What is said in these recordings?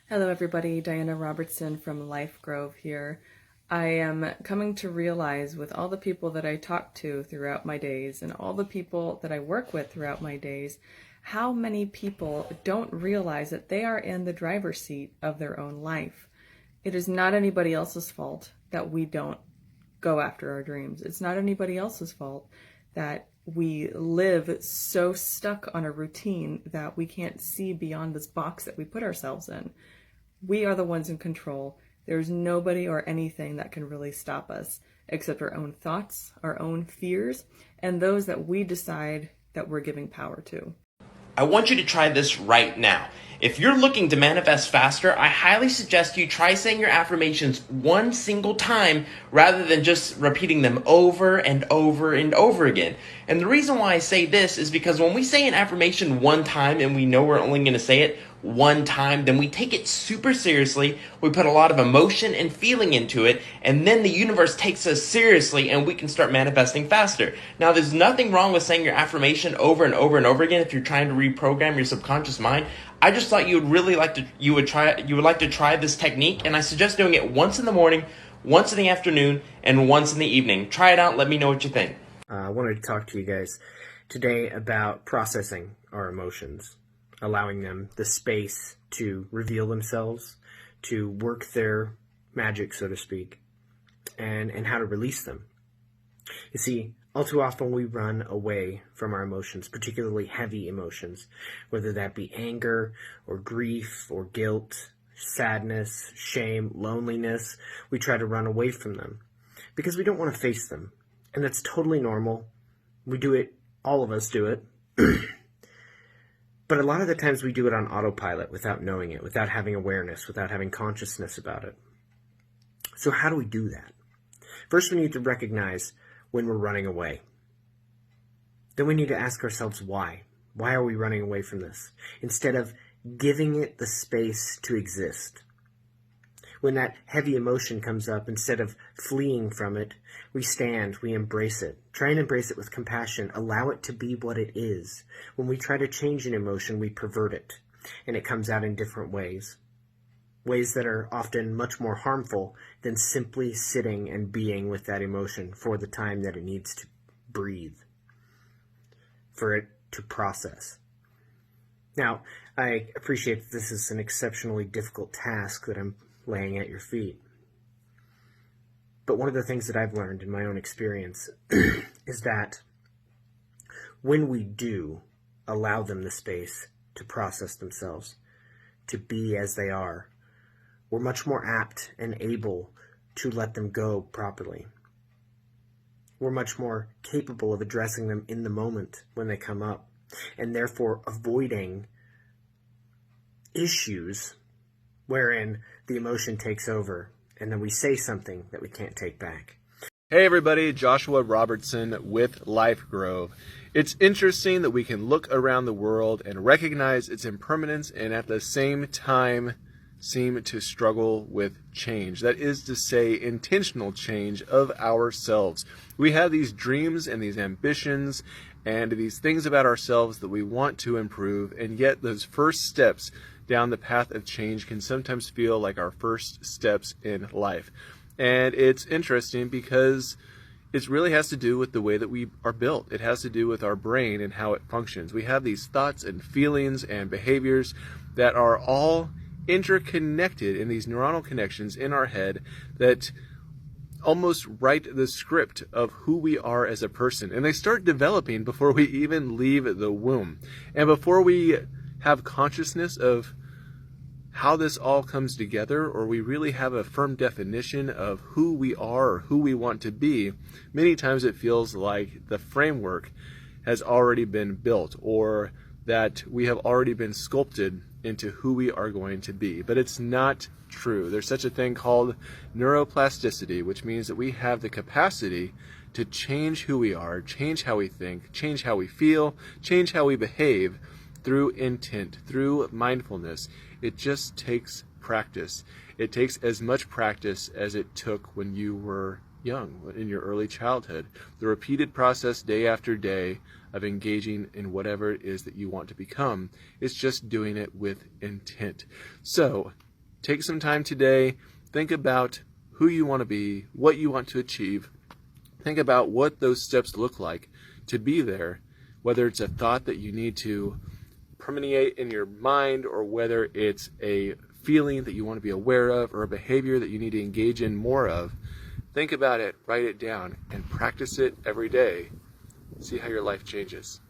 Hello everybody, Diana Robertson from LifeGrove here. I am coming to realize with all the people that I talk to throughout my days and all the people that I work with throughout my days, how many people don't realize that they are in the driver's seat of their own life. It is not anybody else's fault that we don't go after our dreams. It's not anybody else's fault that we live so stuck on a routine that we can't see beyond this box that we put ourselves in. We are the ones in control. There's nobody or anything that can really stop us except our own thoughts, our own fears, and those that we decide that we're giving power to. I want you to try this right now. If you're looking to manifest faster, I highly suggest you try saying your affirmations one single time rather than just repeating them over and over and over again. And the reason why I say this is because when we say an affirmation one time and we know we're only going to say it one time, then we take it super seriously, we put a lot of emotion and feeling into it, and then the universe takes us seriously and we can start manifesting faster. Now, there's nothing wrong with saying your affirmation over and over and over again if you're trying to reprogram your subconscious mind. I just thought you would like to try this technique, and I suggest doing it once in the morning, once in the afternoon, and once in the evening. Try it out, let me know what you think. I wanted to talk to you guys today about processing our emotions, allowing them the space to reveal themselves, to work their magic, so to speak, and how to release them. You see, all too often we run away from our emotions, particularly heavy emotions, whether that be anger or grief or guilt, sadness, shame, loneliness. We try to run away from them because we don't want to face them. And that's totally normal. We do it, all of us do it. But a lot of the times we do it on autopilot without knowing it, without having awareness, without having consciousness about it. So how do we do that? First, we need to recognize when we're running away. Then we need to ask ourselves why. Why are we running away from this? Instead of giving it the space to exist. When that heavy emotion comes up, instead of fleeing from it, we stand, we embrace it. Try and embrace it with compassion. Allow it to be what it is. When we try to change an emotion, we pervert it, and it comes out in different ways. Ways that are often much more harmful than simply sitting and being with that emotion for the time that it needs to breathe, for it to process. Now, I appreciate that this is an exceptionally difficult task that I'm laying at your feet. But one of the things that I've learned in my own experience is that when we do allow them the space to process themselves, to be as they are, we're much more apt and able to let them go properly. We're much more capable of addressing them in the moment when they come up, and therefore avoiding issues wherein the emotion takes over and then we say something that we can't take back. Hey everybody, Joshua Robertson with LifeGrove. It's interesting that we can look around the world and recognize its impermanence and at the same time seem to struggle with change. That is to say, intentional change of ourselves. We have these dreams and these ambitions and these things about ourselves that we want to improve, and yet those first steps down the path of change can sometimes feel like our first steps in life. And it's interesting because it really has to do with the way that we are built. It has to do with our brain and how it functions. We have these thoughts and feelings and behaviors that are all interconnected in these neuronal connections in our head that almost write the script of who we are as a person. And they start developing before we even leave the womb. And before we have consciousness of how this all comes together, or we really have a firm definition of who we are or who we want to be, many times it feels like the framework has already been built, or that we have already been sculpted into who we are going to be. But it's not true. There's such a thing called neuroplasticity, which means that we have the capacity to change who we are, change how we think, change how we feel, change how we behave through intent, through mindfulness. It just takes practice. It takes as much practice as it took when you were young, in your early childhood. The repeated process day after day of engaging in whatever it is that you want to become is just doing it with intent. So Take some time today. Think about who you want to be, what you want to achieve. Think about what those steps look like to be there, whether it's a thought that you need to permeate in your mind, or whether it's a feeling that you want to be aware of, or a behavior that you need to engage in more of. Think about it, write it down, and practice it every day. See how your life changes.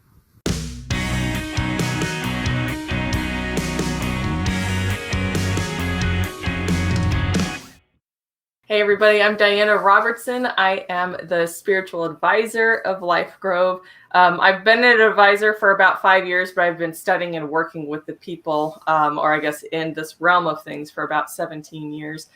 Hey everybody, I'm Diana Robertson. I am the spiritual advisor of LifeGrove. I've been an advisor for about 5 years, but I've been studying and working with the people, or I guess in this realm of things, for about 17 years.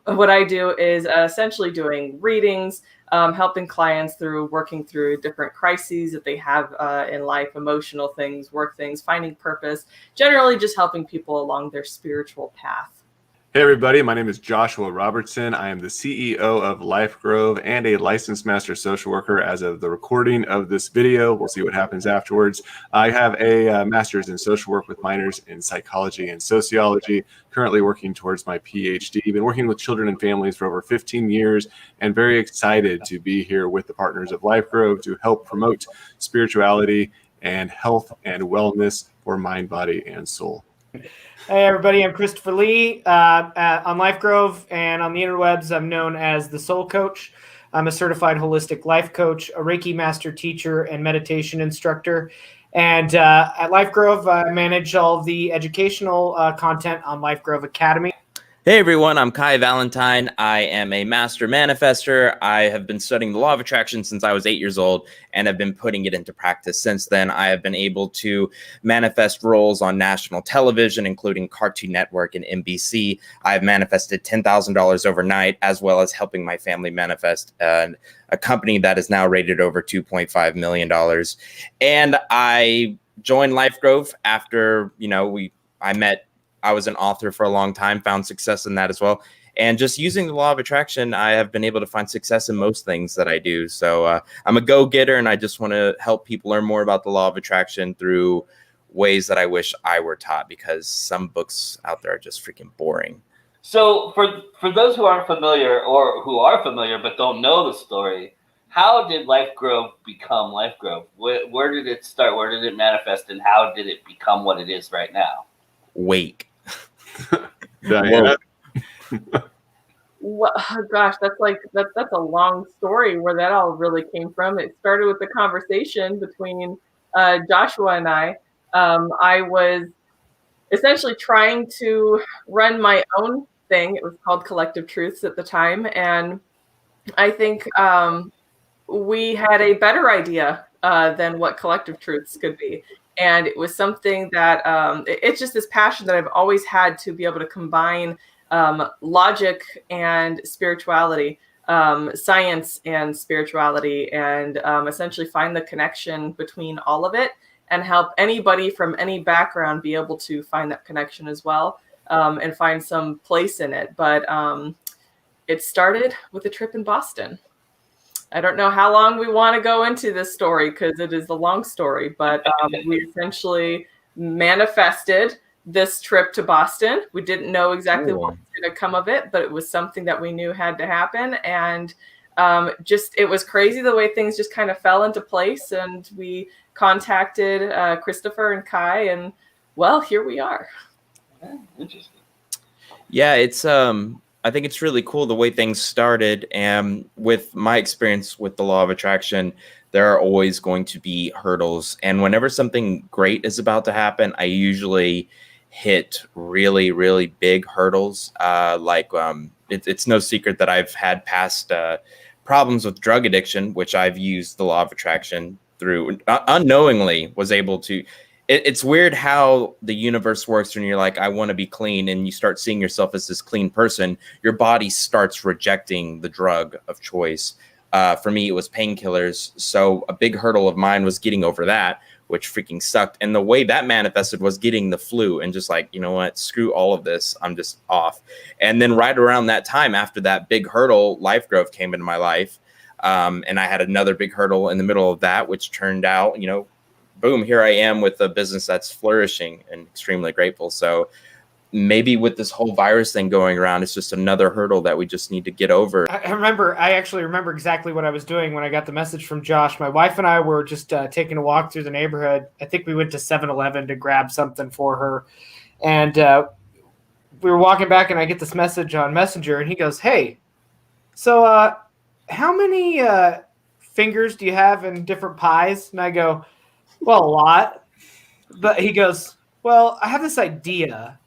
What I do is essentially doing readings, helping clients through working through different crises that they have in life, emotional things, work things, finding purpose, generally just helping people along their spiritual path. Hey everybody, my name is Joshua Robertson. I am the CEO of LifeGrove and a licensed master social worker as of the recording of this video. We'll see what happens afterwards. I have a master's in social work with minors in psychology and sociology, currently working towards my PhD. Been working with children and families for over 15 years and very excited to be here with the partners of LifeGrove to help promote spirituality and health and wellness for mind, body, and soul. Hey everybody, I'm Christopher Lee on LifeGrove, and on the interwebs I'm known as the Soul Coach. I'm a certified holistic life coach, a Reiki master teacher, and meditation instructor. And at LifeGrove, I manage all the educational content on LifeGrove Academy. Hey everyone, I'm Kai Valentine. I am a master manifester. I have been studying the law of attraction since I was 8 years old and have been putting it into practice since then. I have been able to manifest roles on national television, including Cartoon Network and NBC. I've manifested $10,000 overnight, as well as helping my family manifest a company that is now rated over $2.5 million. And I joined LifeGrove after, I was an author for a long time, found success in that as well. And just using the law of attraction, I have been able to find success in most things that I do. So I'm a go-getter, and I just want to help people learn more about the law of attraction through ways that I wish I were taught, because some books out there are just freaking boring. So for those who aren't familiar, or who are familiar but don't know the story, how did LifeGrove become LifeGrove? Where did it start? Where did it manifest? And how did it become what it is right now? Wait. Diana? Well, gosh, that's a long story where that all really came from. It started with the conversation between Joshua and I. I was essentially trying to run my own thing. It was called Collective Truths at the time, and I think we had a better idea than what Collective Truths could be. And it was something that it's just this passion that I've always had to be able to combine logic and spirituality, science and spirituality, and essentially find the connection between all of it and help anybody from any background be able to find that connection as well, and find some place in it. But it started with a trip in Boston. I don't know how long we want to go into this story because it is a long story, but we essentially manifested this trip to Boston. We didn't know exactly what was going to come of it, but it was something that we knew had to happen. And it was crazy the way things just kind of fell into place. And we contacted Christopher and Kai, and well, here we are. Interesting. Yeah, it's I think it's really cool the way things started. And with my experience with the law of attraction, there are always going to be hurdles. And whenever something great is about to happen, I usually hit really, really big hurdles. It's no secret that I've had past problems with drug addiction, which I've used the law of attraction through, unknowingly was able to. It's weird how the universe works when you're like, I want to be clean, and you start seeing yourself as this clean person. Your body starts rejecting the drug of choice. For me, it was painkillers. So a big hurdle of mine was getting over that, which freaking sucked. And the way that manifested was getting the flu and just like, you know what, screw all of this. I'm just off. And then right around that time, after that big hurdle, LifeGrove came into my life. And I had another big hurdle in the middle of that, which turned out, boom, here I am with a business that's flourishing and extremely grateful. So maybe with this whole virus thing going around, it's just another hurdle that we just need to get over. I actually remember exactly what I was doing when I got the message from Josh. My wife and I were just taking a walk through the neighborhood. I think we went to 7-Eleven to grab something for her. And we were walking back, and I get this message on Messenger, and he goes, "Hey, so how many fingers do you have in different pies?" And I go, "Well, a lot." But he goes, "Well, I have this idea."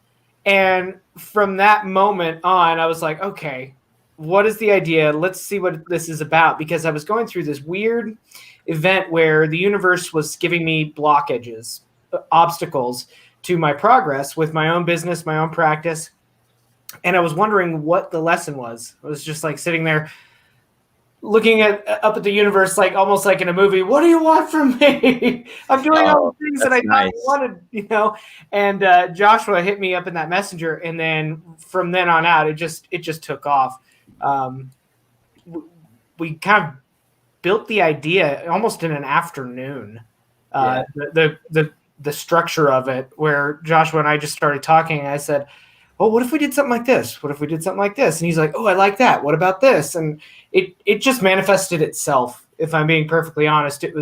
And from that moment on, I was like, okay, what is the idea? Let's see what this is about. Because I was going through this weird event where the universe was giving me blockages, obstacles to my progress with my own business, my own practice. And I was wondering what the lesson was. I was just like sitting there looking up at the universe, like almost like in a movie. What do you want from me? I'm doing all the things that I thought I wanted, And Joshua hit me up in that messenger, and then from then on out, it just took off. We kind of built the idea almost in an afternoon. The structure of it, where Joshua and I just started talking, and I said, "Oh, what if we did something like this? What if we did something like this?" And he's like, "Oh, I like that. What about this?" And it just manifested itself. If I'm being perfectly honest, it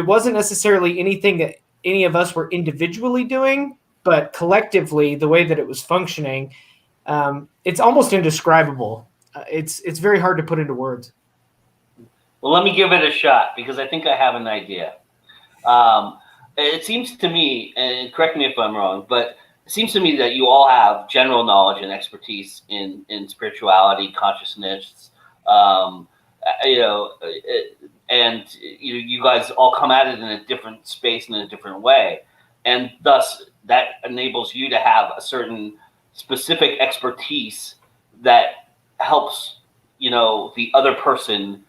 wasn't necessarily anything that any of us were individually doing, but collectively, the way that it was functioning, it's almost indescribable. It's very hard to put into words. Well, let me give it a shot, because I think I have an idea. It seems to me, and correct me if I'm wrong, but it seems to me that you all have general knowledge and expertise in spirituality, consciousness, and you guys all come at it in a different space and in a different way, and thus that enables you to have a certain specific expertise that helps the other person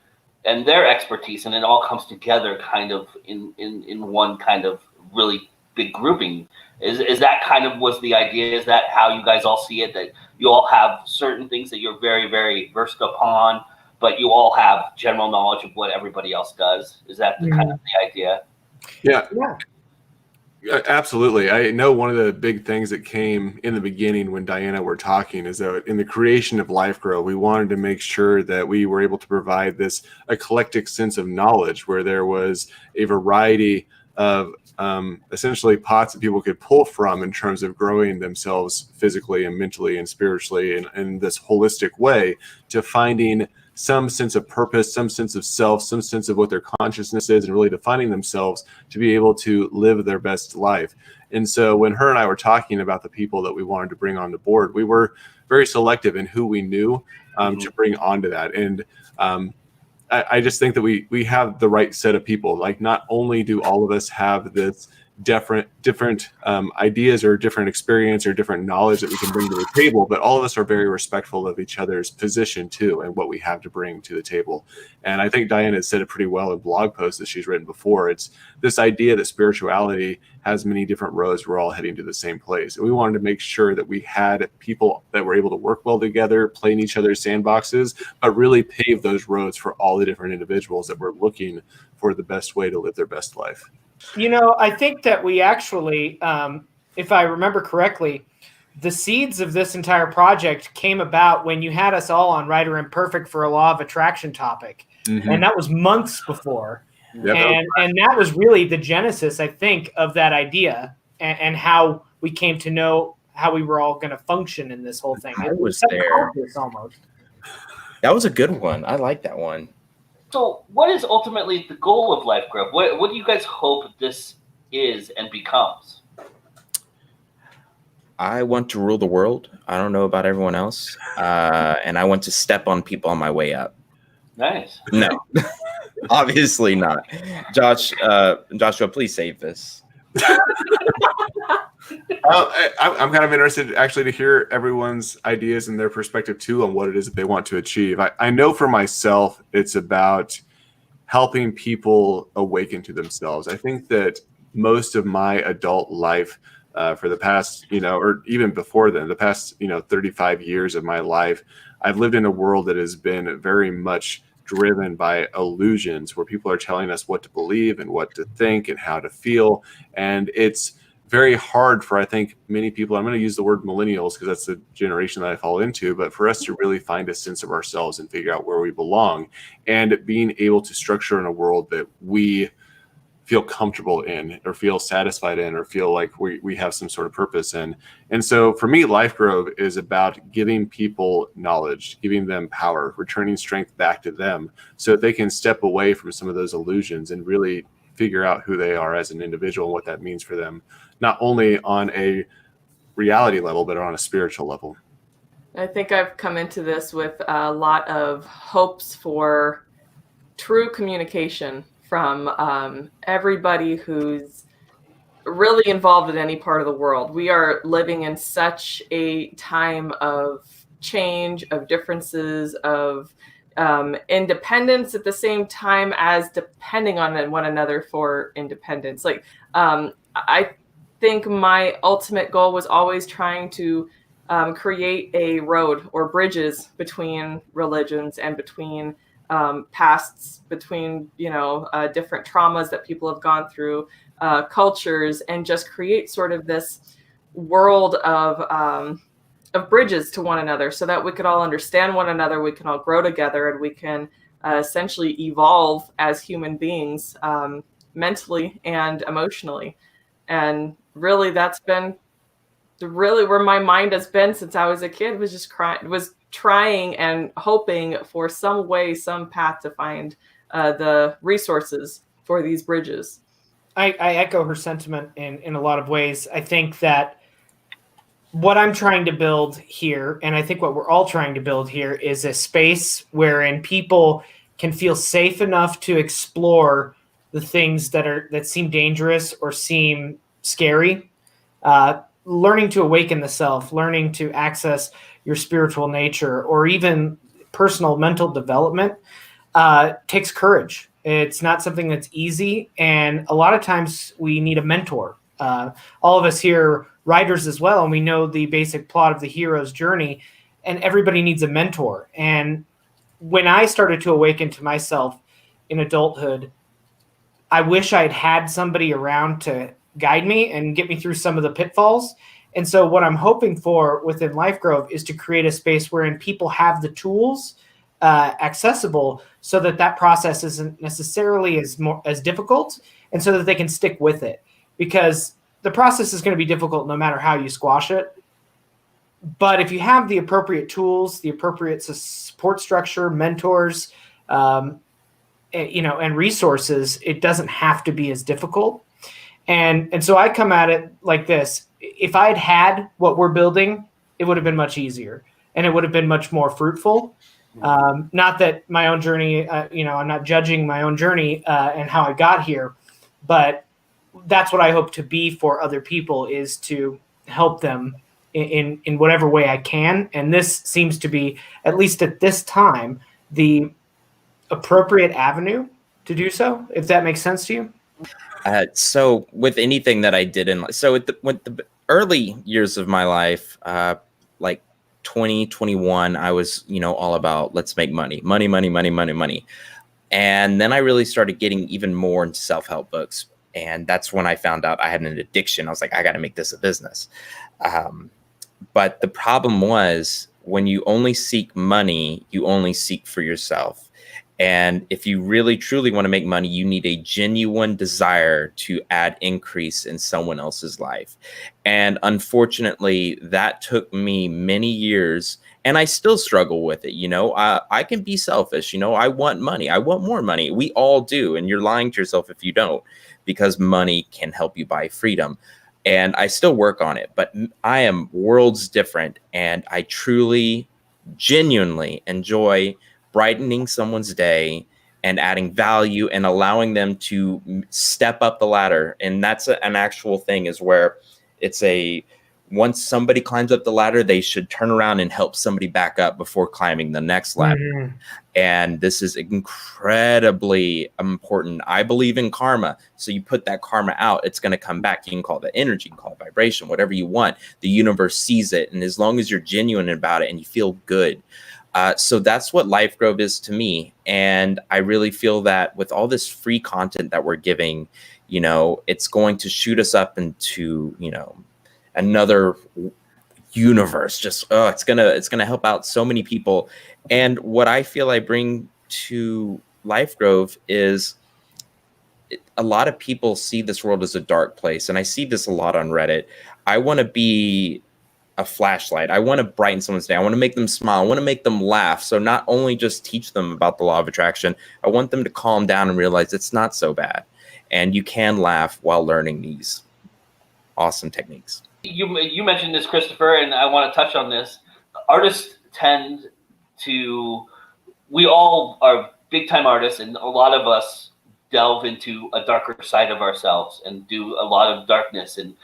and their expertise, and it all comes together kind of in one kind of really big grouping. Is that kind of was the idea? Is that how you guys all see it? That you all have certain things that you're very, very versed upon, but you all have general knowledge of what everybody else does? Is that the kind of the idea? Yeah. Absolutely. I know one of the big things that came in the beginning when Diana were talking is that in the creation of LifeGrove, we wanted to make sure that we were able to provide this eclectic sense of knowledge where there was a variety of essentially pots that people could pull from in terms of growing themselves physically and mentally and spiritually in this holistic way, to finding some sense of purpose, some sense of self, some sense of what their consciousness is, and really defining themselves to be able to live their best life. And so when her and I were talking about the people that we wanted to bring on the board, we were very selective in who we knew to bring onto that. And I just think that we have the right set of people. Like, not only do all of us have this different ideas or different experience or different knowledge that we can bring to the table, but all of us are very respectful of each other's position too and what we have to bring to the table. And I think Diana has said it pretty well in blog posts that she's written before. It's this idea that spirituality has many different roads. We're all heading to the same place. And we wanted to make sure that we had people that were able to work well together, play in each other's sandboxes, but really pave those roads for all the different individuals that were looking for the best way to live their best life. I think that we actually, if I remember correctly, the seeds of this entire project came about when you had us all on Right or Imperfect for a Law of Attraction topic. Mm-hmm. And that was months before. Yep. And that was really the genesis, I think, of that idea and how we came to know how we were all going to function in this whole thing. It was there. Almost. That was a good one. I like that one. So what is ultimately the goal of LifeGrove? What do you guys hope this is and becomes? I want to rule the world. I don't know about everyone else. And I want to step on people on my way up. Nice. No, obviously not. Joshua, please save this. I'm kind of interested actually to hear everyone's ideas and their perspective too on what it is that they want to achieve. I know for myself, it's about helping people awaken to themselves. I think that most of my adult life for the past, or even before then, the past, 35 years of my life, I've lived in a world that has been very much driven by illusions where people are telling us what to believe and what to think and how to feel. And it's very hard for, I think, many people, I'm going to use the word millennials because that's the generation that I fall into, but for us to really find a sense of ourselves and figure out where we belong, and being able to structure in a world that we feel comfortable in, or feel satisfied in, or feel like we have some sort of purpose in. And so for me, LifeGrove is about giving people knowledge, giving them power, returning strength back to them so that they can step away from some of those illusions and really figure out who they are as an individual and what that means for them, not only on a reality level, but on a spiritual level. I think I've come into this with a lot of hopes for true communication from everybody who's really involved in any part of the world. We are living in such a time of change, of differences, of independence at the same time as depending on one another for independence. Like, I think my ultimate goal was always trying to create a road or bridges between religions and between pasts, between different traumas that people have gone through, cultures, and just create sort of this world of bridges to one another so that we could all understand one another, we can all grow together, and we can essentially evolve as human beings, mentally and emotionally. And really, that's been really where my mind has been since I was a kid, was just trying and hoping for some way, some path to find the resources for these bridges. I echo her sentiment in a lot of ways. I think that what I'm trying to build here, and I think what we're all trying to build here, is a space wherein people can feel safe enough to explore the things that seem dangerous or seem scary. Learning to awaken the self, learning to access your spiritual nature, or even personal mental development takes courage. It's not something that's easy, and a lot of times we need a mentor. All of us here are writers as well, and we know the basic plot of the hero's journey, and everybody needs a mentor. And when I started to awaken to myself in adulthood, I wish I'd had somebody around to guide me and get me through some of the pitfalls. And so what I'm hoping for within LifeGrove is to create a space wherein people have the tools accessible so that process isn't necessarily as difficult, and so that they can stick with it. Because the process is going to be difficult no matter how you squash it. But if you have the appropriate tools, the appropriate support structure, mentors, and resources, it doesn't have to be as difficult. And so I come at it like this. If I'd had what we're building, it would have been much easier, and it would have been much more fruitful. Not that my own journey, I'm not judging my own journey and how I got here, but that's what I hope to be for other people, is to help them in whatever way I can. And this seems to be, at least at this time, the appropriate avenue to do so, if that makes sense to you. So with anything that I did in life, so with the early years of my life, like 2021, I was, all about let's make money. And then I really started getting even more into self-help books. And that's when I found out I had an addiction. I was like, I got to make this a business. But the problem was, when you only seek money, you only seek for yourself. And if you really, truly want to make money, you need a genuine desire to add increase in someone else's life. And unfortunately, that took me many years, and I still struggle with it. I can be selfish. I want money. I want more money. We all do. And you're lying to yourself if you don't, because money can help you buy freedom. And I still work on it, but I am worlds different. And I truly, genuinely enjoy brightening someone's day and adding value and allowing them to step up the ladder. And that's an actual thing, is where it's once somebody climbs up the ladder, they should turn around and help somebody back up before climbing the next ladder. Mm-hmm. And this is incredibly important. I believe in karma. So you put that karma out, it's going to come back. You can call it energy, you can call it vibration, whatever you want. The universe sees it. And as long as you're genuine about it and you feel good. So that's what LifeGrove is to me. And I really feel that with all this free content that we're giving, it's going to shoot us up into, another universe. Just, it's gonna help out so many people. And what I feel I bring to LifeGrove is a lot of people see this world as a dark place, and I see this a lot on Reddit. I want to be a flashlight. I want to brighten someone's day. I want to make them smile. I want to make them laugh. So not only just teach them about the law of attraction, I want them to calm down and realize it's not so bad, and you can laugh while learning these awesome techniques. You mentioned this, Christopher, and I want to touch on this. Artists tend to, we all are big time artists, and a lot of us delve into a darker side of ourselves and do a lot of darkness and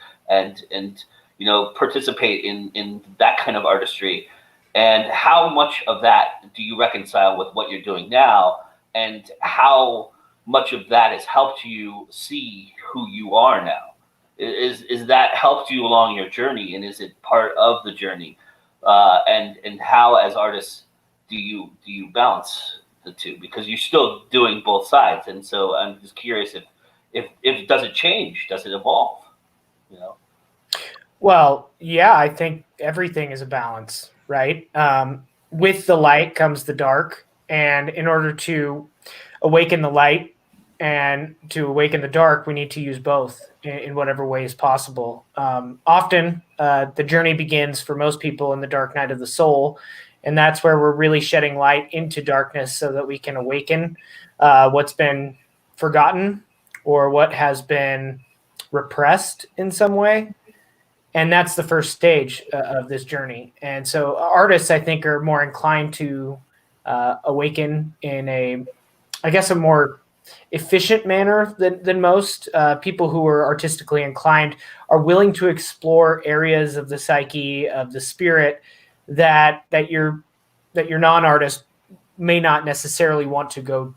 participate in that kind of artistry. And how much of that do you reconcile with what you're doing now, and how much of that has helped you see who you are now? Is that helped you along your journey, and is it part of the journey? And how, as artists, do you balance the two? Because you're still doing both sides, and so I'm just curious if does it change? Does it evolve? Well, yeah, I think everything is a balance, right? With the light comes the dark, and in order to awaken the light and to awaken the dark, we need to use both in whatever way is possible. Often, the journey begins for most people in the dark night of the soul, and that's where we're really shedding light into darkness so that we can awaken what's been forgotten or what has been repressed in some way. And that's the first stage of this journey. And so artists, I think, are more inclined to awaken in a more efficient manner than most. People who are artistically inclined are willing to explore areas of the psyche, of the spirit that your non-artist may not necessarily want to go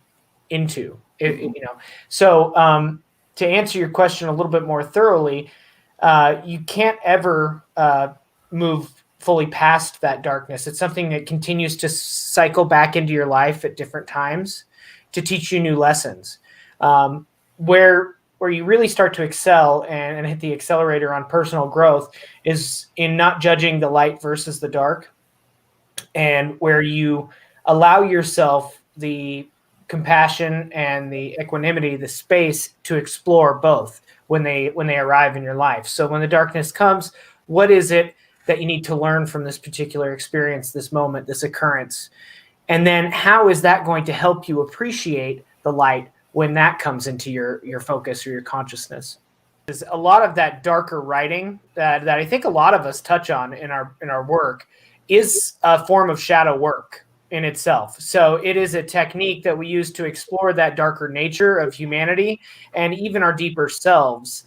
into. So to answer your question a little bit more thoroughly, you can't ever move fully past that darkness. It's something that continues to cycle back into your life at different times to teach you new lessons. Where you really start to excel and hit the accelerator on personal growth is in not judging the light versus the dark, and where you allow yourself the compassion and the equanimity, the space to explore both when they arrive in your life. So when the darkness comes, what is it that you need to learn from this particular experience, this moment, this occurrence? And then how is that going to help you appreciate the light when that comes into your focus or your consciousness? There's a lot of that darker writing that I think a lot of us touch on in our work is a form of shadow work in itself. So it is a technique that we use to explore that darker nature of humanity and even our deeper selves.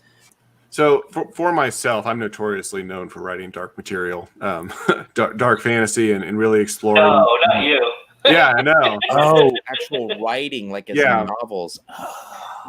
So for myself, I'm notoriously known for writing dark material, dark fantasy, and really exploring. No, not you. Yeah, I know. Oh, actual writing, like as in novels.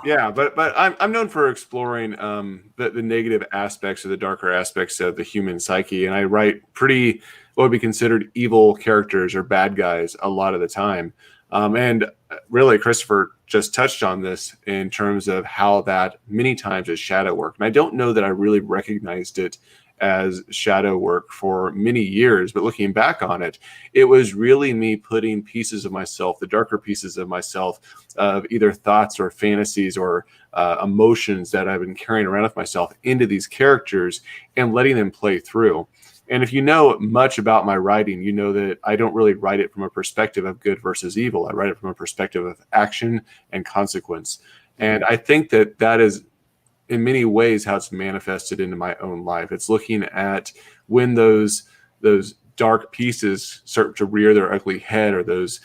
Yeah, but I'm known for exploring the negative aspects or the darker aspects of the human psyche, and I write pretty what would be considered evil characters or bad guys a lot of the time. And really, Christopher just touched on this in terms of how that many times is shadow work. And I don't know that I really recognized it as shadow work for many years, but looking back on it, it was really me putting pieces of myself, the darker pieces of myself, of either thoughts or fantasies or emotions that I've been carrying around with myself into these characters and letting them play through. And if you know much about my writing, you know that I don't really write it from a perspective of good versus evil. I write it from a perspective of action and consequence. And I think that is in many ways how it's manifested into my own life. It's looking at when those dark pieces start to rear their ugly head, or those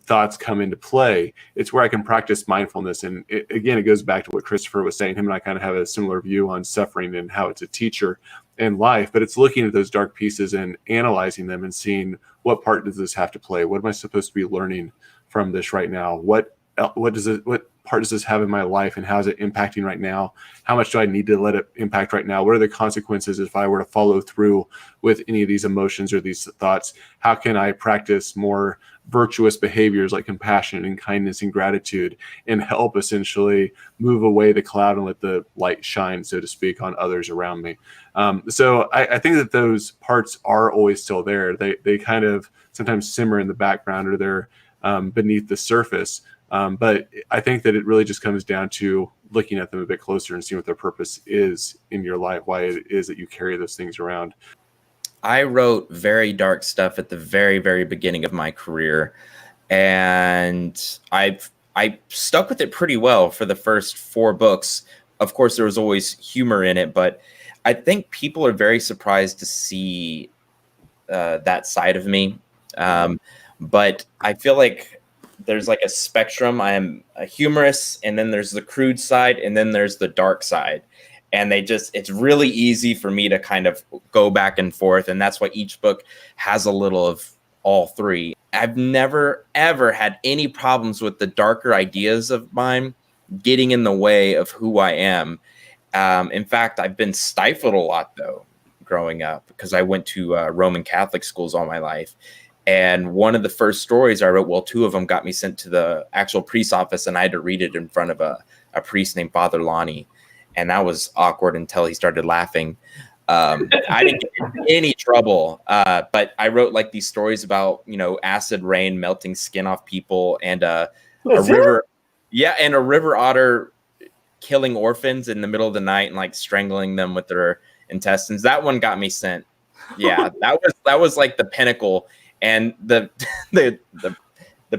thoughts come into play. It's where I can practice mindfulness. And it goes back to what Christopher was saying. Him and I kind of have a similar view on suffering and how it's a teacher in life, but it's looking at those dark pieces and analyzing them and seeing what part does this have to play? What am I supposed to be learning from this right now? What part does this have in my life, and how is it impacting right now? How much do I need to let it impact right now? What are the consequences if I were to follow through with any of these emotions or these thoughts? How can I practice more virtuous behaviors like compassion and kindness and gratitude, and help essentially move away the cloud and let the light shine, so to speak, on others around me? So I think that those parts are always still there. They kind of sometimes simmer in the background, or they're beneath the surface. But I think that it really just comes down to looking at them a bit closer and seeing what their purpose is in your life, why it is that you carry those things around. I wrote very dark stuff at the very, very beginning of my career, and I stuck with it pretty well for the first 4 books. Of course, there was always humor in it, but I think people are very surprised to see that side of me. But I feel like there's like a spectrum. I am a humorous, and then there's the crude side, and then there's the dark side. And it's really easy for me to kind of go back and forth. And that's why each book has a little of all 3. I've never, ever had any problems with the darker ideas of mine getting in the way of who I am. In fact, I've been stifled a lot, though, growing up, because I went to Roman Catholic schools all my life. And one of the first stories I wrote, well, 2 of them got me sent to the actual priest's office, and I had to read it in front of a priest named Father Lonnie. And that was awkward until he started laughing. I didn't get in any trouble, but I wrote like these stories about, acid rain melting skin off people, and a river, and a river otter killing orphans in the middle of the night and like strangling them with their intestines. That one got me sent. Yeah, that was like the pinnacle. And the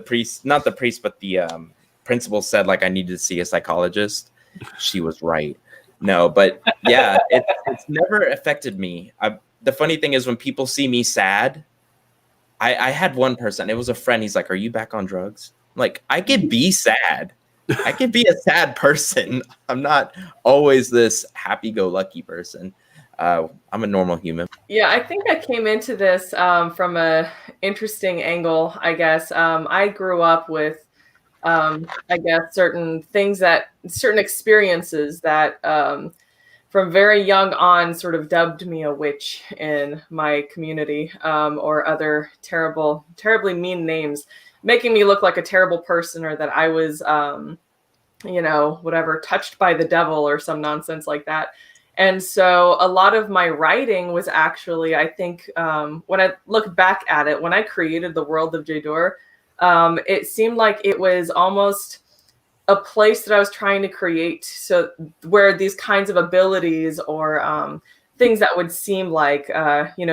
priest, not the priest, but the principal said like I needed to see a psychologist. She was right. No, but yeah, it's never affected me. The funny thing is when people see me sad, I had one person, it was a friend. He's like, "Are you back on drugs?" Like, I could be sad. I could be a sad person. I'm not always this happy-go-lucky person. I'm a normal human. Yeah, I think I came into this from a interesting angle, I guess. I grew up with, I guess, certain experiences that from very young on sort of dubbed me a witch in my community, or other terribly mean names, making me look like a terrible person, or that I was, whatever, touched by the devil or some nonsense like that. And so a lot of my writing was actually, I think, when I look back at it, when I created the world of Jadur, it seemed like it was almost a place that I was trying to create, so where these kinds of abilities or things that would seem like,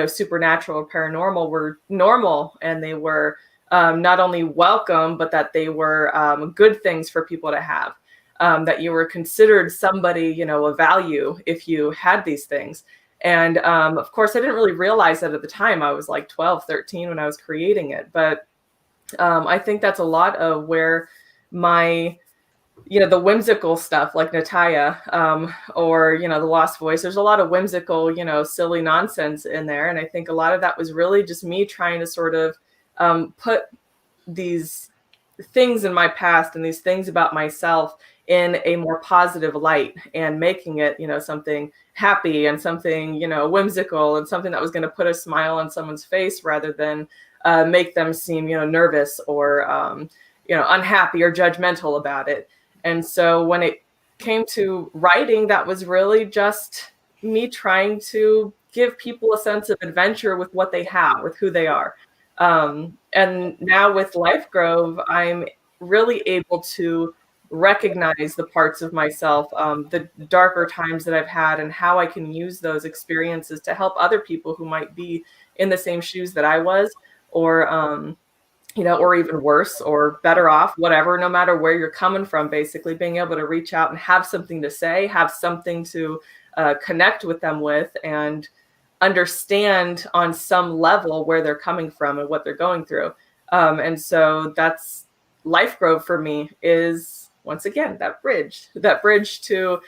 supernatural or paranormal were normal, and they were not only welcome, but that they were good things for people to have. That you were considered somebody, of value if you had these things. And of course, I didn't really realize that at the time. I was like 12, 13 when I was creating it. But I think that's a lot of where my, the whimsical stuff like Nataya, or, the Lost Voice, there's a lot of whimsical, silly nonsense in there. And I think a lot of that was really just me trying to sort of put these things in my past and these things about myself in a more positive light, and making it, something happy and something, whimsical, and something that was going to put a smile on someone's face rather than make them seem, nervous or, unhappy or judgmental about it. And so when it came to writing, that was really just me trying to give people a sense of adventure with what they have, with who they are. And now with LifeGrove, I'm really able to recognize the parts of myself, the darker times that I've had, and how I can use those experiences to help other people who might be in the same shoes that I was, or, or even worse or better off, whatever, no matter where you're coming from, basically being able to reach out and have something to say, have something to connect with them with, and understand on some level where they're coming from and what they're going through. And so that's LifeGrove for me, is once again that bridge to,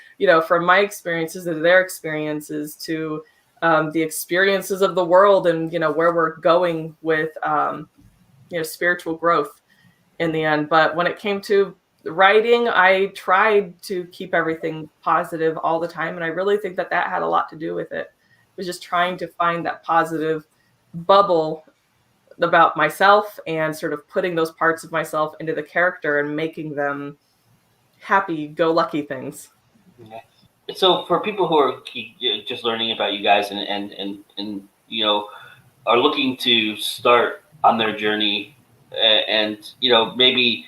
from my experiences to their experiences to the experiences of the world, and where we're going with spiritual growth in the end. But when it came to writing, I tried to keep everything positive all the time. And I really think that had a lot to do with it. It was just trying to find that positive bubble about myself and sort of putting those parts of myself into the character and making them happy-go-lucky things. Okay. So for people who are just learning about you guys and are looking to start on their journey and maybe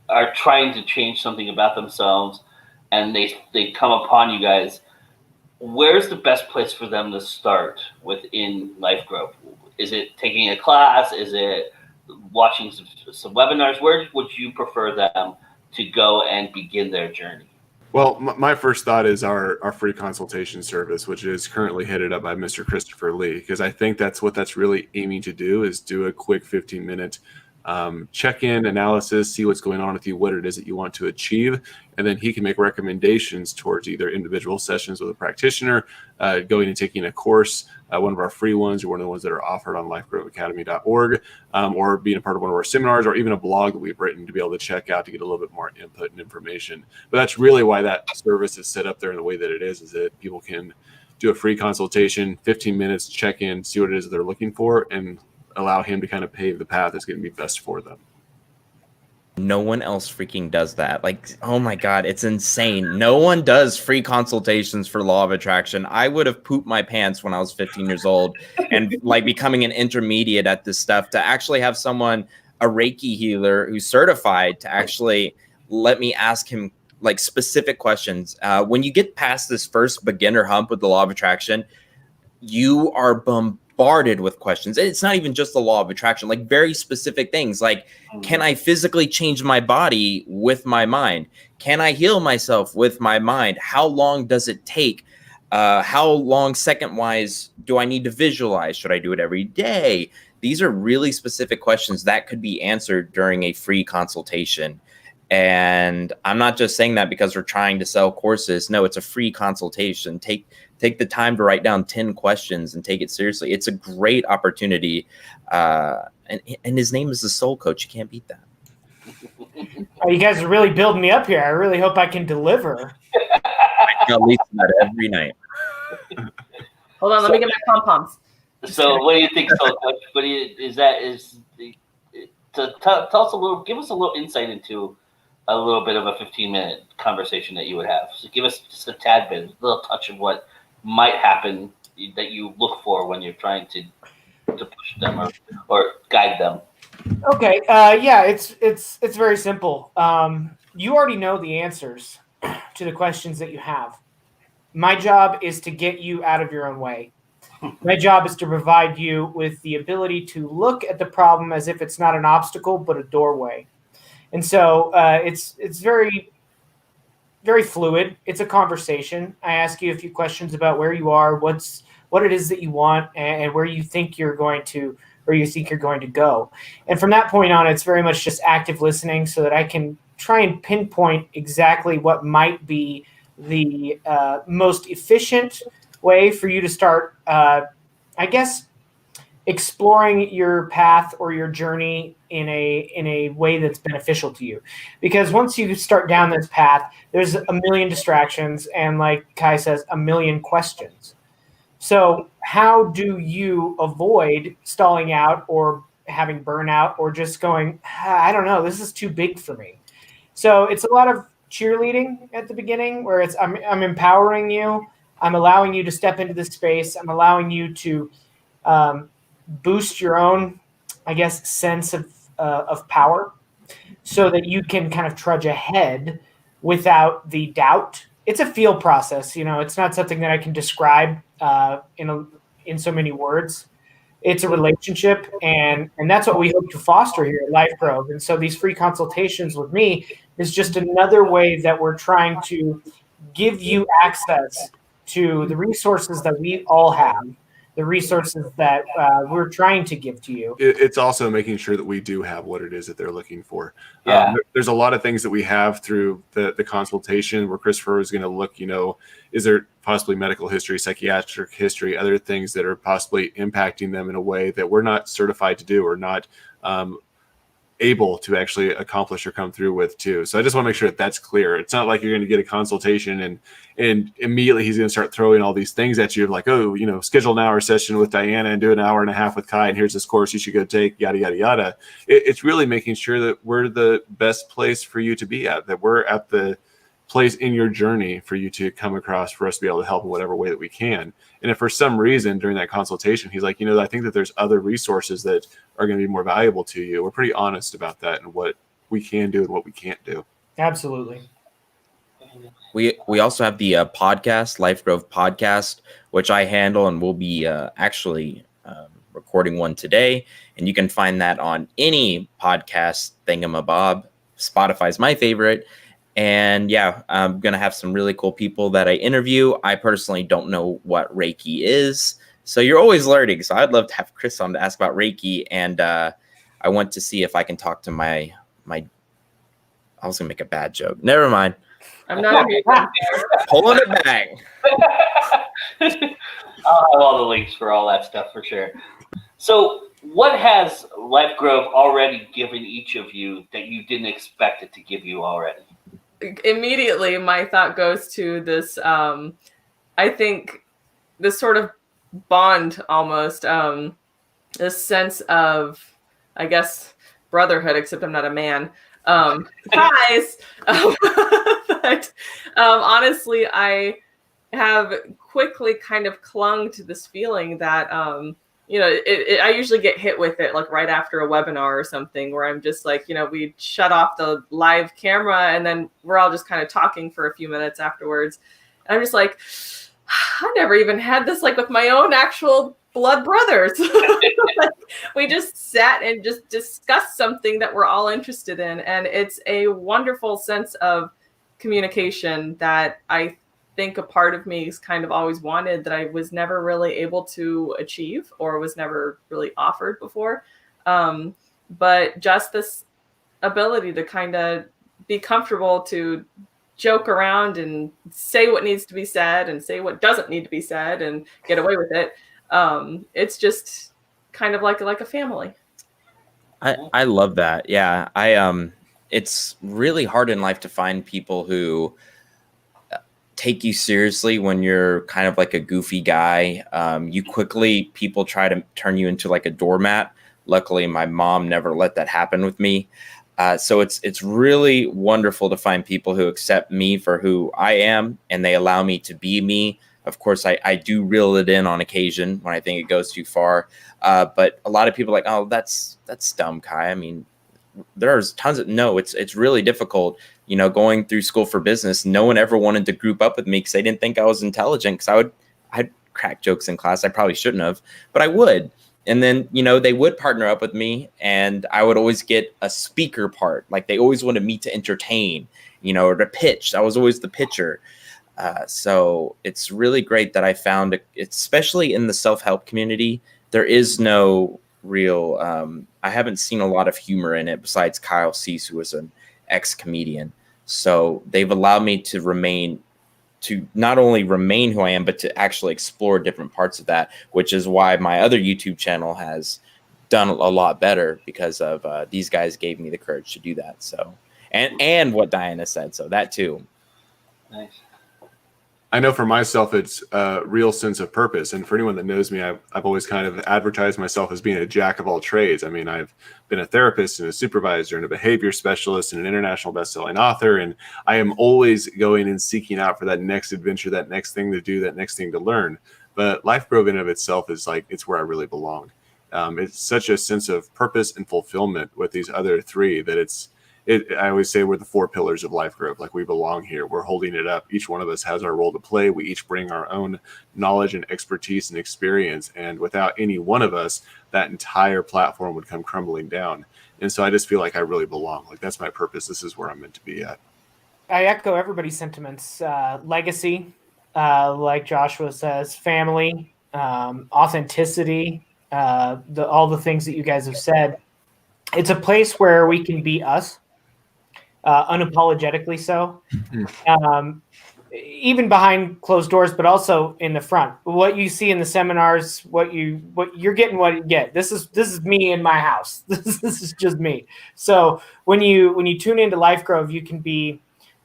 are trying to change something about themselves and they come upon you guys, where's the best place for them to start within LifeGrove? Is it taking a class? Is it watching some webinars? Where would you prefer them to go and begin their journey? Well, my first thought is our free consultation service, which is currently headed up by Mr. Christopher Lee, because I think that's really aiming to do is do a quick 15-minute check-in analysis, see what's going on with you, what it is that you want to achieve, and then he can make recommendations towards either individual sessions with a practitioner, going and taking a course, one of our free ones or one of the ones that are offered on lifegroveacademy.org, or being a part of one of our seminars or even a blog that we've written to be able to check out to get a little bit more input and information. But that's really why that service is set up there in the way that it is that people can do a free consultation, 15 minutes, check in, see what it is that they're looking for, and allow him to kind of pave the path that's going to be best for them. No one else freaking does that. Like, oh my God, it's insane. No one does free consultations for law of attraction. I would have pooped my pants when I was 15 years old and like becoming an intermediate at this stuff to actually have someone, a Reiki healer who's certified to actually let me ask him like specific questions. When you get past this first beginner hump with the law of attraction, you are bombarded with questions. It's not even just the law of attraction, like very specific things like, can I physically change my body with my mind? Can I heal myself with my mind? How long does it take? How long second wise do I need to visualize? Should I do it every day? These are really specific questions that could be answered during a free consultation. And I'm not just saying that because we're trying to sell courses. No, it's a free consultation. Take the time to write down 10 questions and take it seriously. It's a great opportunity. And his name is the Soul Coach. You can't beat that. Oh, you guys are really building me up here. I really hope I can deliver. I tell Lisa that every night. Hold on, let me get my pom-poms. So what do you think, Soul Coach? Tell us a little, give us a little insight into a little bit of a 15-minute conversation that you would have. So give us just a tad bit, a little touch of what might happen that you look for when you're trying to push them or guide them. Okay. Yeah, it's very simple. You already know the answers to the questions that you have. My job is to get you out of your own way. My job is to provide you with the ability to look at the problem as if it's not an obstacle, but a doorway. And so it's very, very fluid. It's a conversation. I ask you a few questions about where you are, what it is that you want, and where you think you're going to go. And from that point on, it's very much just active listening so that I can try and pinpoint exactly what might be the most efficient way for you to start, exploring your path or your journey in a way that's beneficial to you. Because once you start down this path, there's a million distractions and, like Kai says, a million questions. So how do you avoid stalling out or having burnout or just going, I don't know, this is too big for me? So it's a lot of cheerleading at the beginning where it's I'm empowering you. I'm allowing you to step into this space. I'm allowing you to boost your own, sense of power so that you can kind of trudge ahead without the doubt. It's a feel process. It's not something that I can describe in so many words. It's a relationship, and that's what we hope to foster here at LifeGrove. And so these free consultations with me is just another way that we're trying to give you access to the resources that we all have, the resources that we're trying to give to you. It's also making sure that we do have what it is that they're looking for. Yeah. There's a lot of things that we have through the consultation where Christopher is going to look, is there possibly medical history, psychiatric history, other things that are possibly impacting them in a way that we're not certified to do or not able to actually accomplish or come through with too. So I just want to make sure that that's clear. It's not like you're going to get a consultation and immediately he's going to start throwing all these things at you like, oh, schedule an hour session with Diana and do an hour and a half with Kai, and here's this course you should go take, yada, yada, yada. It's really making sure that we're the best place for you to be at, that we're at the place in your journey for you to come across, for us to be able to help in whatever way that we can. And if for some reason during that consultation he's like, I think that there's other resources that are going to be more valuable to you, we're pretty honest about that and what we can do and what we can't do. Absolutely. We also have the podcast, LifeGrove podcast, which I handle, and we'll be actually recording one today. And you can find that on any podcast thingamabob. Spotify's my favorite. And yeah, I'm going to have some really cool people that I interview. I personally don't know what Reiki is, so you're always learning. So I'd love to have Chris on to ask about Reiki. And I want to see if I can talk to my. I was going to make a bad joke. Never mind. I'm not Pulling it back. I'll have all the links for all that stuff for sure. So what has LifeGrove already given each of you that you didn't expect it to give you already? Immediately my thought goes to this I think this sort of bond almost, this sense of, I guess, brotherhood, except I'm not a man, guys. But honestly, I have quickly kind of clung to this feeling that I usually get hit with it like right after a webinar or something, where I'm just like, we shut off the live camera and then we're all just kind of talking for a few minutes afterwards. And I'm just like, I never even had this like with my own actual blood brothers. Like, we just sat and just discussed something that we're all interested in. And it's a wonderful sense of communication that I think a part of me has kind of always wanted, that I was never really able to achieve or was never really offered before. But just this ability to kind of be comfortable to joke around and say what needs to be said and say what doesn't need to be said and get away with it. It's just kind of like a family. I love that. Yeah. It's really hard in life to find people who take you seriously when you're kind of like a goofy guy. People try to turn you into like a doormat. Luckily, my mom never let that happen with me. So it's really wonderful to find people who accept me for who I am, and they allow me to be me. Of course, I do reel it in on occasion when I think it goes too far. But a lot of people are like, oh, that's dumb, Kai. I mean, there's tons of, no, it's really difficult. Going through school for business, no one ever wanted to group up with me because they didn't think I was intelligent, because I'd crack jokes in class. I probably shouldn't have, but I would. And then, they would partner up with me, and I would always get a speaker part. Like, they always wanted me to entertain, or to pitch. I was always the pitcher. So it's really great that I found, especially in the self-help community, there is no real, I haven't seen a lot of humor in it besides Kyle Cease, who was an ex-comedian. So they've allowed me to not only remain who I am, but to actually explore different parts of that, which is why my other YouTube channel has done a lot better, because of these guys gave me the courage to do that. So, and what Diana said. So that too. Nice. I know for myself, it's a real sense of purpose. And for anyone that knows me, I've always kind of advertised myself as being a jack of all trades. I mean, I've been a therapist and a supervisor and a behavior specialist and an international best-selling author. And I am always going and seeking out for that next adventure, that next thing to do, that next thing to learn. But LifeGrove in of itself is like, it's where I really belong. It's such a sense of purpose and fulfillment with these other three that I always say we're the four pillars of LifeGrove. Like, we belong here. We're holding it up. Each one of us has our role to play. We each bring our own knowledge and expertise and experience. And without any one of us, that entire platform would come crumbling down. And so I just feel like I really belong. Like, that's my purpose. This is where I'm meant to be at. I echo everybody's sentiments. Legacy, like Joshua says, family, authenticity, all the things that you guys have said. It's a place where we can be us. Unapologetically so. even behind closed doors, but also in the front. What you see in the seminars, what you're getting, what you get. This is me in my house. This is just me. So when you tune into LifeGrove, you can be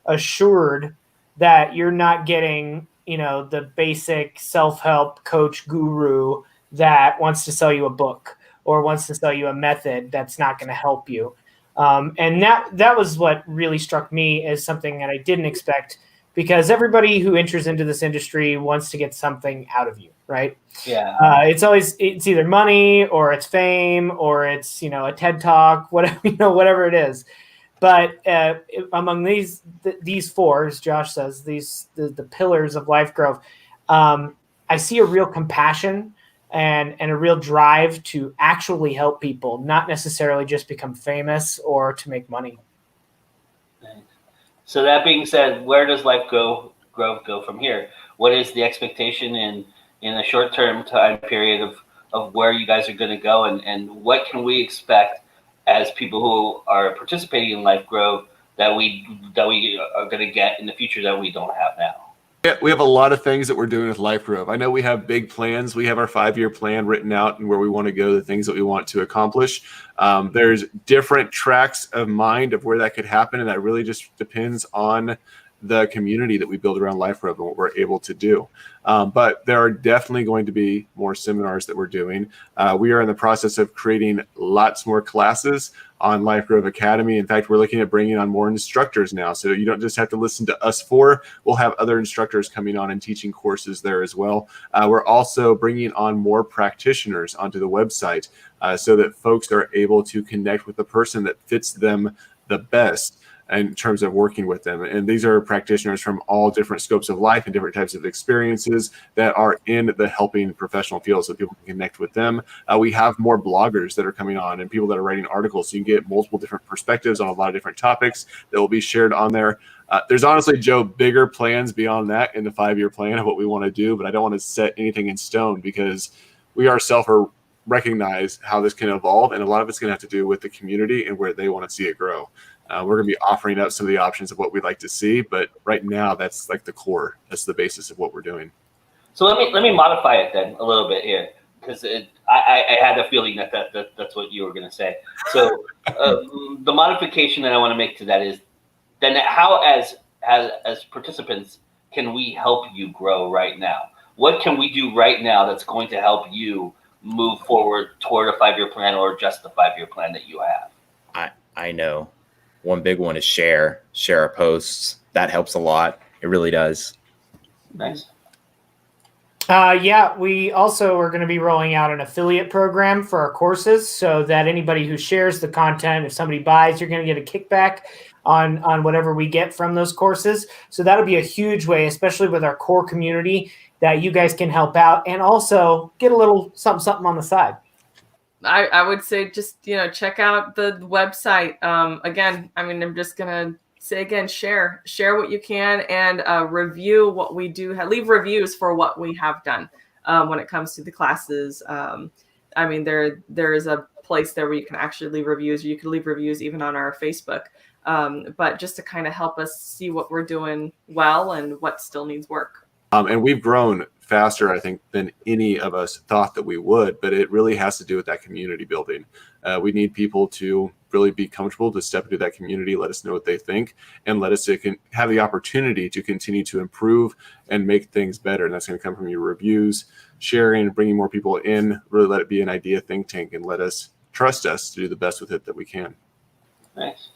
assured that you're not getting, the basic self-help coach guru that wants to sell you a book or wants to sell you a method that's not going to help you. And that was what really struck me as something that I didn't expect, because everybody who enters into this industry wants to get something out of you, right? Yeah. It's either money or it's fame or it's, a TED Talk, whatever it is. But among these four, as Josh says, the pillars of LifeGrove, I see a real compassion and a real drive to actually help people, not necessarily just become famous or to make money. So that being said, where does LifeGrove go from here? What is the expectation in a short-term time period of where you guys are going to go, and what can we expect as people who are participating in LifeGrove that we are going to get in the future that we don't have now? Yeah, we have a lot of things that we're doing with LifeGrove. I know we have big plans. We have our 5-year plan written out and where we want to go, the things that we want to accomplish. There's different tracks of mind of where that could happen, and that really just depends on the community that we build around LifeGrove and what we're able to do. But there are definitely going to be more seminars that we're doing. We are in the process of creating lots more classes on LifeGrove Academy. In fact, we're looking at bringing on more instructors now. So you don't just have to listen to us four. We'll have other instructors coming on and teaching courses there as well. We're also bringing on more practitioners onto the website so that folks are able to connect with the person that fits them the best in terms of working with them. And these are practitioners from all different scopes of life and different types of experiences that are in the helping professional field, so people can connect with them. We have more bloggers that are coming on and people that are writing articles, so you can get multiple different perspectives on a lot of different topics that will be shared on there. There's honestly, Joe, bigger plans beyond that in the 5-year plan of what we want to do, but I don't want to set anything in stone because we ourselves are recognize how this can evolve, and a lot of it's going to have to do with the community and where they want to see it grow. We're going to be offering up some of the options of what we'd like to see, but right now that's like the core. That's the basis of what we're doing. So let me modify it then a little bit here, because I had a feeling that's what you were going to say. So the modification that I want to make to that is then how as participants can we help you grow right now? What can we do right now that's going to help you move forward toward a 5-year plan or just the 5-year plan that you have? I know. One big one is share our posts. That helps a lot. It really does. Nice. Yeah, we also are going to be rolling out an affiliate program for our courses so that anybody who shares the content, if somebody buys, you're going to get a kickback on whatever we get from those courses. So that'll be a huge way, especially with our core community, that you guys can help out and also get a little something on the side. I would say just, check out the website. Again, I'm just going to say again, share what you can and review what we do. Leave reviews for what we have done when it comes to the classes. There is a place there where you can actually leave reviews, or you can leave reviews even on our Facebook. But just to kind of help us see what we're doing well and what still needs work. And we've grown faster, I think, than any of us thought that we would, but it really has to do with that community building. We need people to really be comfortable to step into that community, let us know what they think, and let us have the opportunity to continue to improve and make things better. And that's going to come from your reviews, sharing, bringing more people in, really let it be an idea think tank, and let us trust us to do the best with it that we can. Nice.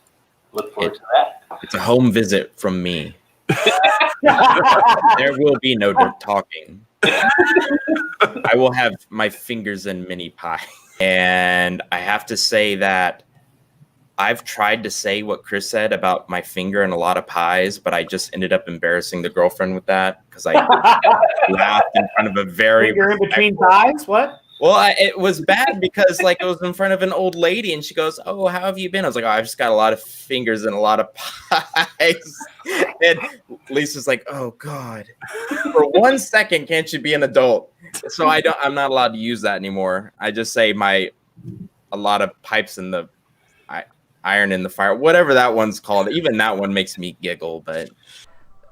Look forward to that. It's a home visit from me. There will be no talking. I will have my fingers in mini pie. And I have to say that I've tried to say what Chris said about my finger in a lot of pies, but I just ended up embarrassing the girlfriend with that because I laughed in front of a very... Finger in between pies? What? Well, it was bad because it was in front of an old lady, and she goes, "Oh, how have you been?" I was like, "Oh, I've just got a lot of fingers and a lot of pies." And Lisa's like, "Oh God, for 1 second, can't you be an adult?" So I'm not allowed to use that anymore. I just say a lot of pipes in the iron in the fire, whatever that one's called. Even that one makes me giggle, but.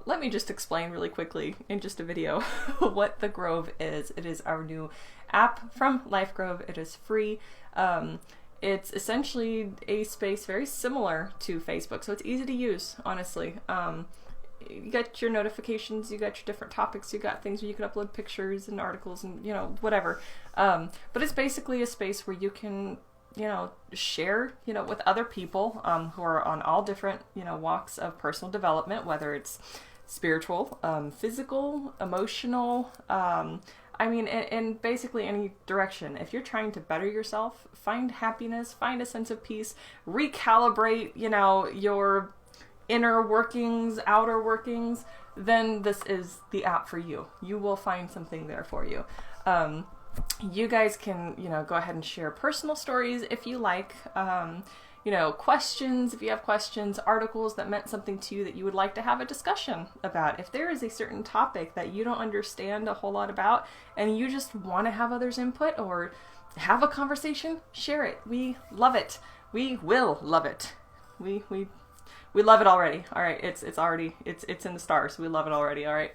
let me just explain really quickly in just a video what the Grove is. It is our new app from LifeGrove. It is free. It's essentially a space very similar to Facebook, so it's easy to use, honestly. You got your notifications, you got your different topics, you got things where you can upload pictures and articles and, you know, whatever. But it's basically a space where you can, you know, share, you know, with other people who are on all different, you know, walks of personal development, whether it's spiritual, physical, emotional, I mean, in basically any direction. If you're trying to better yourself, find happiness, find a sense of peace, recalibrate, you know, your inner workings, outer workings, then this is the app for you. You will find something there for you. You guys can, you know, go ahead and share personal stories if you like. You know, questions, if you have questions, articles that meant something to you that you would like to have a discussion about. If there is a certain topic that you don't understand a whole lot about and you just want to have others' input or have a conversation, share it. We love it. We will love it. We love it already. All right, it's in the stars. We love it already. All right.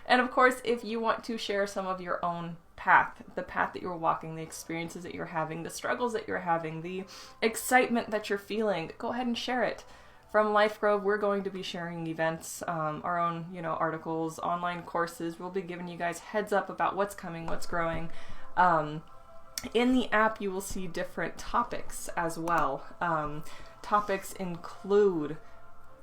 And of course, if you want to share some of your own path, the path that you're walking, the experiences that you're having, the struggles that you're having, the excitement that you're feeling, go ahead and share it. From LifeGrove, we're going to be sharing events, our own, you know, articles, online courses. We'll be giving you guys heads up about what's coming, what's growing. In the app, you will see different topics as well. Topics include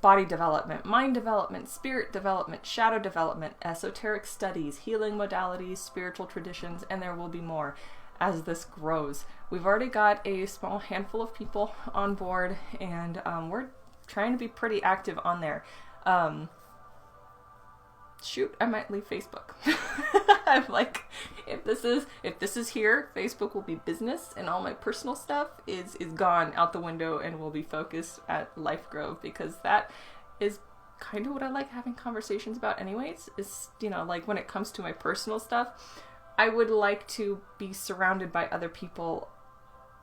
body development, mind development, spirit development, shadow development, esoteric studies, healing modalities, spiritual traditions, and there will be more as this grows. We've already got a small handful of people on board, and we're trying to be pretty active on there. Shoot, I might leave Facebook. I'm like, if this is here, Facebook will be business, and all my personal stuff is gone out the window and will be focused at LifeGrove, because that is kind of what I like having conversations about anyways, is, you know, like when it comes to my personal stuff, I would like to be surrounded by other people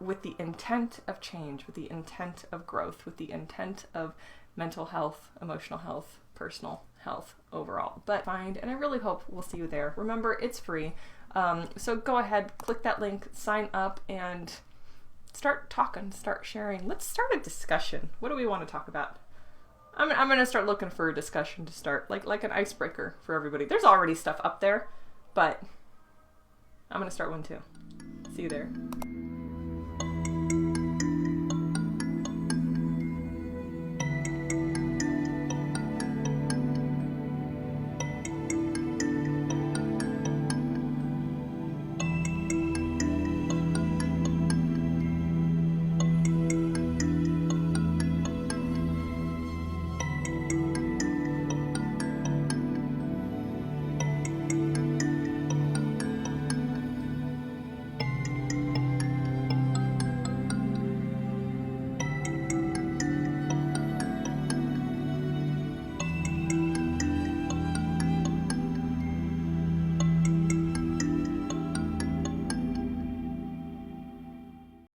with the intent of change, with the intent of growth, with the intent of mental health, emotional health, personal health overall. But and I really hope we'll see you there. Remember, it's free. So go ahead, click that link, sign up, and start talking, start sharing. Let's start a discussion. What do we want to talk about? I'm going to start looking for a discussion to start, like an icebreaker for everybody. There's already stuff up there, but I'm going to start one too. See you there.